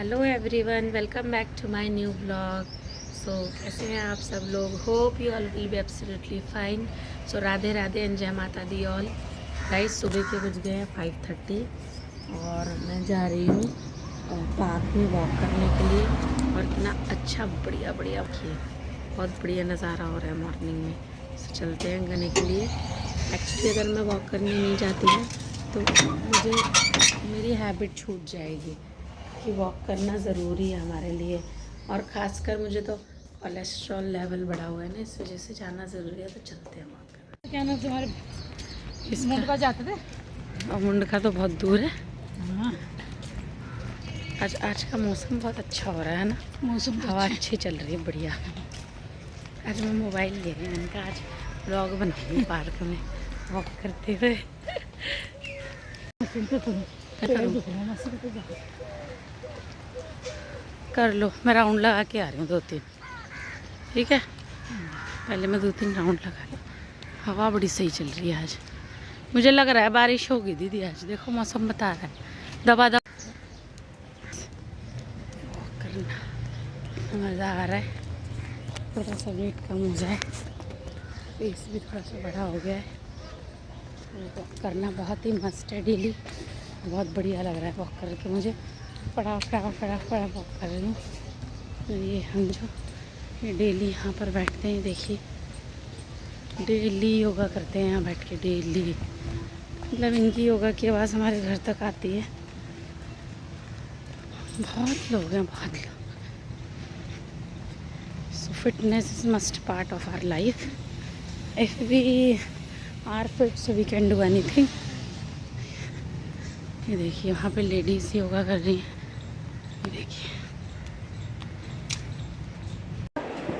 Hello everyone, welcome back to my new blog. So कैसे हैं आप सब लोग? Hope you all will be absolutely fine. So Radhe Radhe and जय माता दी ऑल। गाइस सुबह के बज गए हैं 5:30 और मैं जा रही हूँ पार्क में वॉक करने के लिए। और इतना अच्छा बढ़िया बढ़िया किए, बहुत बढ़िया नज़ारा हो रहा है मॉर्निंग में। सो चलते हैं करने के लिए। एक्चुअली अगर मैं वॉक करने नहीं जाती हूँ तो मुझे मेरी हैबिट छूट जाएगी कि वॉक करना ज़रूरी है हमारे लिए। और ख़ासकर मुझे तो कोलेस्ट्रॉल लेवल बढ़ा हुआ है ना, इस वजह से जाना ज़रूरी है। तो चलते हैं वॉक करना। क्या नाम तुम्हारे? इसका जाते थे और मुंडका तो बहुत दूर है। हाँ, आज का मौसम बहुत अच्छा हो रहा है ना, मौसम तो हवा अच्छा अच्छी चल रही है, बढ़िया। आज मैं मोबाइल ले रही हूँ, मैंने कहा आज ब्लॉग बनाऊंगी पार्क में वॉक करते हुए। कर लो, मैं राउंड लगा के आ रही हूँ 2-3, ठीक है? पहले मैं 2-3 राउंड लगा लूँ। हवा बड़ी सही चल रही है आज। मुझे लग रहा है बारिश होगी दीदी आज, देखो मौसम बता रहा है दबा दबा करना। मज़ा आ रहा है, थोड़ा सा वेट कम हो जाए, फेस भी थोड़ा सा बड़ा हो गया है। वॉक करना बहुत ही मस्त है डेली, बहुत बढ़िया लग रहा है वॉक करके मुझे। पड़ा वॉक कर रही हूँ। तो ये हम जो ये डेली यहाँ पर बैठते हैं, देखिए डेली योगा करते हैं यहाँ बैठ के, डेली। मतलब इनकी योगा की आवाज़ हमारे घर तक आती है। बहुत लोग हैं, बहुत लोग। So fitness is must part of our life. If we are fit so we can do anything. ये देखिए वहाँ पे लेडीज़ योगा कर रही हैं, ये देखिए।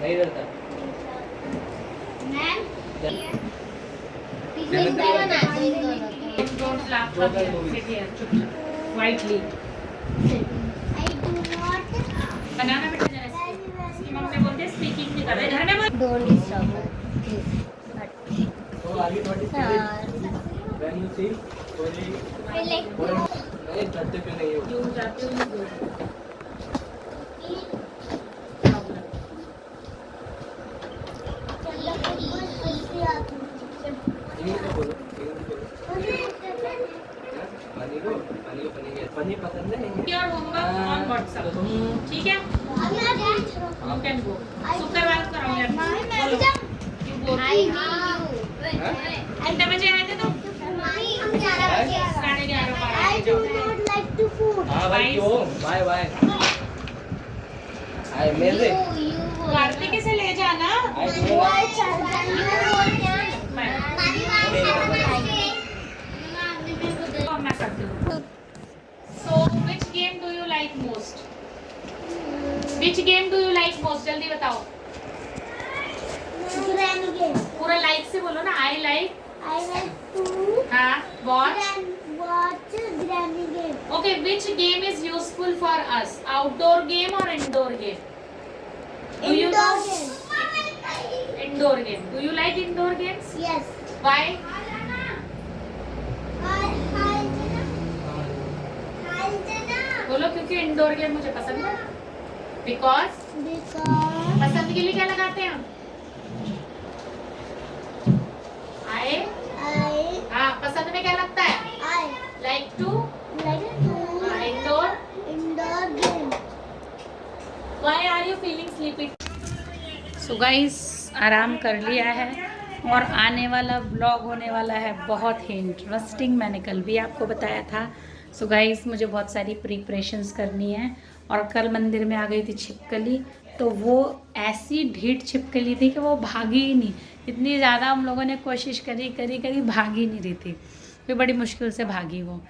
नहीं रहता बनाना बेटा जरा इसकी मम्मी बोलते हैं स्पीकिंग नहीं कर रहे घर में। Don't disturb her, please. तो आगे थोड़ी when you see only I like to नहीं धरती पे नहीं हो जो जाते हो eat. इंग्लिश में बोलो पानी को पानी पसंद है योर होमवर्क ऑन व्हाट्सएप, ठीक है? You can go. शुक्रवार को कराऊंगी यू गो। कितने बजे आए थे तुम? 11:30 हाँ भाई क्यों बाय बाय आई मेरे कार्तिक से ले जाना। मैं करती हूँ। So which game do you like most? Which game do you like most? जल्दी बताओ। पूरा लाइक से बोलो ना। I like। हाँ watch। Okay, which game is useful for us? Outdoor game or indoor game? Do you indoor game? Do you like indoor games? Yes. Why? बोलो क्योंकि indoor game मुझे पसंद है। Because पसंद के लिए क्या लगाते हैं हम? आए हाँ, पसंद में क्या लगता है? Like to indoor game. Why are you feeling sleepy? So guys, आराम कर लिया है और आने वाला ब्लॉग होने वाला है बहुत ही इंटरेस्टिंग। मैंने कल भी आपको बताया था। सो गाइस मुझे बहुत सारी प्रिपरेशंस करनी है। और कल मंदिर में आ गई थी छिपकली, तो वो ऐसी ढीठ छिपकली थी कि वो भागी ही नहीं। इतनी ज़्यादा हम लोगों ने कोशिश करी भागी नहीं रही थी, फिर बड़ी मुश्किल से भागी वो।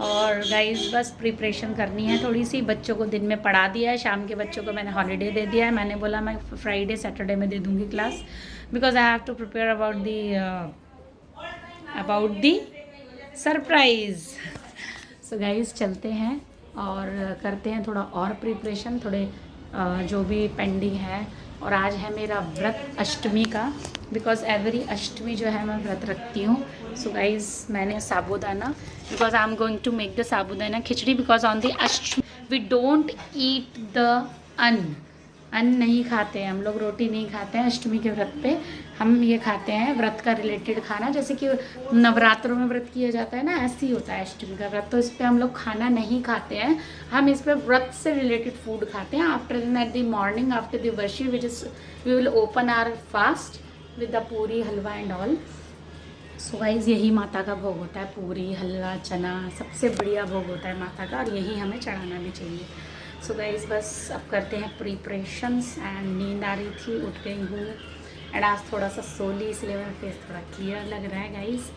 और गाइस बस प्रिपरेशन करनी है थोड़ी सी। बच्चों को दिन में पढ़ा दिया है, शाम के बच्चों को मैंने हॉलीडे दे दिया है। मैंने बोला मैं फ्राइडे सैटरडे में दे दूँगी class, because I have to prepare about the surprise. So guys चलते हैं और करते हैं थोड़ा और प्रिपरेशन, थोड़े जो भी पेंडिंग है। और आज है मेरा व्रत अष्टमी का, बिकॉज एवरी अष्टमी जो है मैं व्रत रखती हूँ। सो गाइज मैंने sabudana, because I am going to make the sabudana khichdi, because on the we don't eat the ann नहीं खाते हैं हम लोग, रोटी नहीं खाते हैं अष्टमी के व्रत पे। हम ये खाते हैं व्रत का रिलेटेड खाना, जैसे कि नवरात्रों में व्रत किया जाता है ना, ऐसे ही होता है अष्टमी का व्रत। तो इस पर हम लोग खाना नहीं खाते हैं, हम इस पर व्रत से रिलेटेड फूड खाते हैं। After that the morning after the worship which is we will open our fast with the puri halwa and all. So guys यही माता का भोग होता है, पूरी हलवा चना सबसे बढ़िया भोग होता है माता का, और यही हमें चढ़ाना भी चाहिए। सो गाइस बस अब करते हैं प्रिपरेशंस। एंड नींद आ रही थी, उठ गई हूँ एंड आज थोड़ा सा सोली, इसलिए मेरा फेस थोड़ा क्लियर लग रहा है गाइस।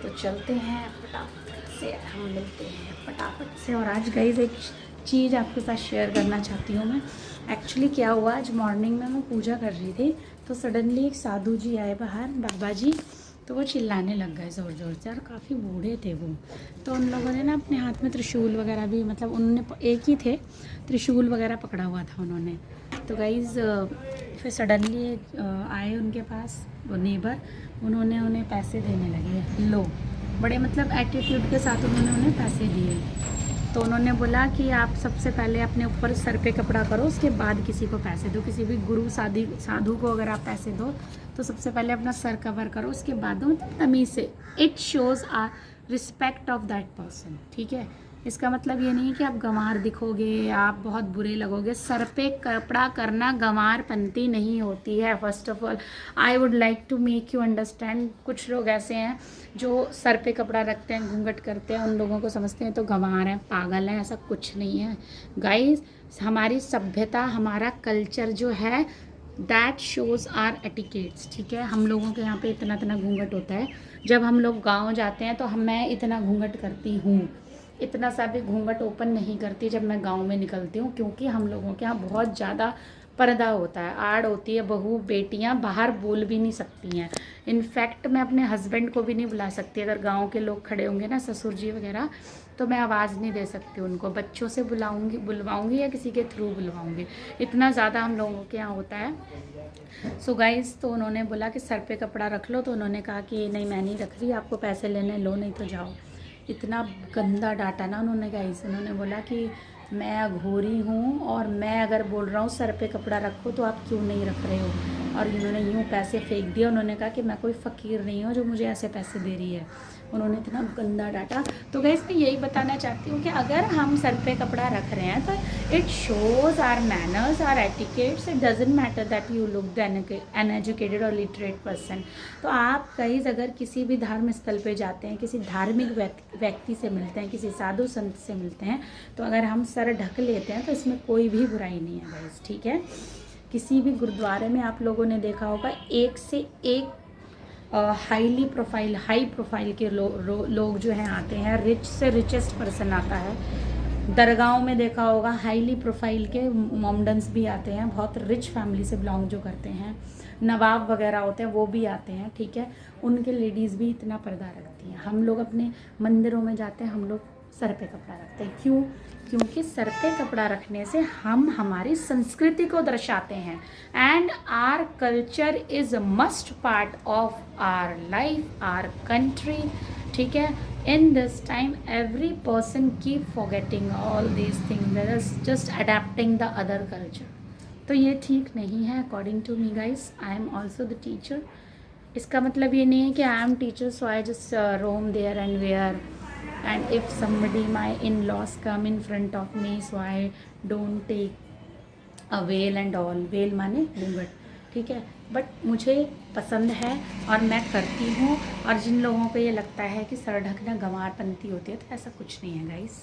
तो चलते हैं फटाफट से, हम मिलते हैं फटाफट से। और आज गाइस एक चीज़ आपके साथ शेयर करना चाहती हूँ मैं। एक्चुअली क्या हुआ, आज मॉर्निंग में मैं पूजा कर रही थी तो सडनली एक साधु जी आए बाहर, बाबा जी, तो वो चिल्लाने लग गए ज़ोर ज़ोर से, और काफ़ी बूढ़े थे वो। तो उन लोगों ने ना अपने हाथ में त्रिशूल वगैरह भी, मतलब उन्होंने एक ही थे, त्रिशूल वगैरह पकड़ा हुआ था उन्होंने। तो गाइज़ फिर सडनली आए उनके पास वो नेबर, उन्होंने उन्हें पैसे देने लगे, लो, बड़े मतलब एटीट्यूड के साथ उन्होंने उन्हें पैसे दिए। तो उन्होंने बोला कि आप सबसे पहले अपने ऊपर सर पे कपड़ा करो, उसके बाद किसी को पैसे दो। किसी भी गुरु साधु को अगर आप पैसे दो तो सबसे पहले अपना सर कवर करो, उसके बाद दो, मतलब तमीज़ से। It shows our respect of that person, ठीक है। इसका मतलब ये नहीं है कि आप गंवार दिखोगे, आप बहुत बुरे लगोगे। सर पे कपड़ा करना गंवारपंती नहीं होती है। First of all I would like to make you understand, कुछ लोग ऐसे हैं जो सर पे कपड़ा रखते हैं, घूंघट करते हैं, उन लोगों को समझते हैं तो गंवार हैं, पागल हैं। ऐसा कुछ नहीं है गाइस। हमारी सभ्यता, हमारा कल्चर जो है दैट शोज़ आर एटिकेट्स, ठीक है। हम लोगों के यहाँ पे इतना इतना घूंघट होता है। जब हम लोग गाँव जाते हैं तो मैं इतना घूंघट करती हूँ, इतना सा भी घूंघट ओपन नहीं करती जब मैं गांव में निकलती हूँ, क्योंकि हम लोगों के यहाँ बहुत ज़्यादा पर्दा होता है, आड़ होती है। बहू बेटियाँ बाहर बोल भी नहीं सकती हैं। इनफैक्ट मैं अपने हस्बैंड को भी नहीं बुला सकती, अगर गांव के लोग खड़े होंगे ना, ससुर जी वगैरह, तो मैं आवाज़ नहीं दे सकती उनको। बच्चों से बुलवाऊँगी या किसी के थ्रू बुलवाऊँगी, इतना ज़्यादा हम लोगों के यहाँ होता है। सो गाइज़, तो उन्होंने बोला कि सर पे कपड़ा रख लो, तो उन्होंने कहा कि नहीं मैं नहीं रख रही, आपको पैसे लेने लो, नहीं तो जाओ। इतना गंदा डाटा ना उन्होंने गाइस। उन्होंने बोला कि मैं अघोरी हूँ और मैं अगर बोल रहा हूँ सर पे कपड़ा रखो तो आप क्यों नहीं रख रहे हो। और इन्होंने यूँ पैसे फेंक दिए। उन्होंने कहा कि मैं कोई फ़कीर नहीं हूँ जो मुझे ऐसे पैसे दे रही है। उन्होंने इतना गंदा डाटा। तो गाइस मैं यही बताना चाहती हूँ कि अगर हम सर पे कपड़ा रख रहे हैं तो it shows our manners, our etiquettes. It doesn't matter that you look an educated और लिटरेट पर्सन। तो आप गाइस अगर किसी भी धार्मिक स्थल पे जाते हैं, किसी धार्मिक व्यक्ति से मिलते हैं, किसी साधु संत से मिलते हैं, तो अगर हम सर ढक लेते हैं तो इसमें कोई भी बुराई नहीं है गाइस, ठीक है। किसी भी गुरुद्वारे में आप लोगों ने देखा होगा एक से एक हाई प्रोफाइल के लोग जो हैं आते हैं। रिच से रिचेस्ट पर्सन आता है। दरगाहों में देखा होगा हाईली प्रोफाइल के मोमडन्स भी आते हैं, बहुत रिच फैमिली से बिलोंग जो करते हैं। नवाब वगैरह होते हैं वो भी आते हैं, ठीक है। उनके लेडीज़ भी इतना पर्दा रखती हैं। हम लोग अपने मंदिरों में जाते हैं, हम लोग सर पे कपड़ा रखते हैं। क्यों? क्योंकि सर पे कपड़ा रखने से हम हमारी संस्कृति को दर्शाते हैं। And our culture is a must part of our life, our country, ठीक है। In this time every person keep forgetting all these things, there is just adapting the other culture. तो ये ठीक नहीं है according to me guys. I am also the teacher. इसका मतलब ये नहीं है कि I am teacher so I just roam there and where, and if somebody my in-laws come in front of me so I don't take a veil and all. veil माने घूंघट, ठीक है। बट मुझे पसंद है और मैं करती हूँ। और जिन लोगों को ये लगता है कि सर ढकना गंवारपंती होती है, तो ऐसा कुछ नहीं है गाइस।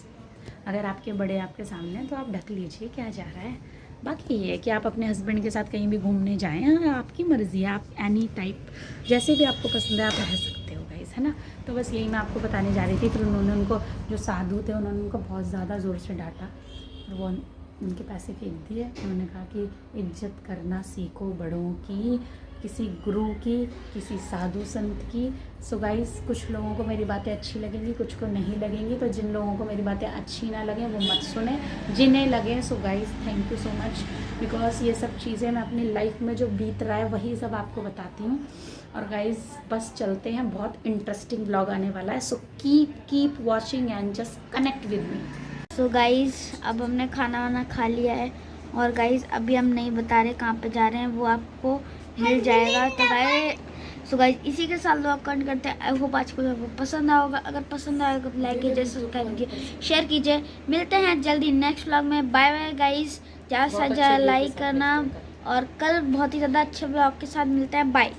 अगर आपके बड़े आपके सामने हैं तो आप ढक लीजिए, क्या जा रहा है। बाकी ये है कि आप अपने हस्बैंड के साथ कहीं भी घूमने जाएं, आपकी मर्ज़ी है, आप एनी टाइप जैसे भी आपको पसंद है आप रह सकते हो गाइस, है ना। तो बस यही मैं आपको बताने जा रही थी। फिर उन्होंने उनको, जो साधु थे, उन्होंने उनको बहुत ज़्यादा ज़ोर से डांटा और वो उनके पैसे फेंक दिए। उन्होंने कहा कि इज्जत करना सीखो बड़ों की, किसी गुरु की, किसी साधु संत की। सो गाइस, कुछ लोगों को मेरी बातें अच्छी लगेंगी, कुछ को नहीं लगेंगी। तो जिन लोगों को मेरी बातें अच्छी ना लगें वो मत सुने, जिन्हें लगें so guys thank you so much. Because ये सब चीज़ें मैं अपनी लाइफ में जो बीत रहा है वही सब आपको बताती हूँ। और गाइस बस चलते हैं, बहुत इंटरेस्टिंग ब्लॉग आने वाला है। So keep watching and just connect with me. So guys अब हमने खाना वाना खा लिया है और गाइस अभी हम नहीं बता रहे कहाँ पे जा रहे हैं, वो आपको मिल जाएगा। तो गाइस इसी के साथ लोग कंट करते हैं। आई होप आज को आपको पसंद आएगा, अगर पसंद आएगा तो लाइक कीजिए, सब्सक्राइब कीजिए, शेयर कीजिए। मिलते हैं जल्दी नेक्स्ट व्लॉग में। बाय बाय गाइस, ज़्यादा से ज़्यादा लाइक करना और कल बहुत ही ज़्यादा अच्छे व्लॉग के साथ मिलते हैं। बाय।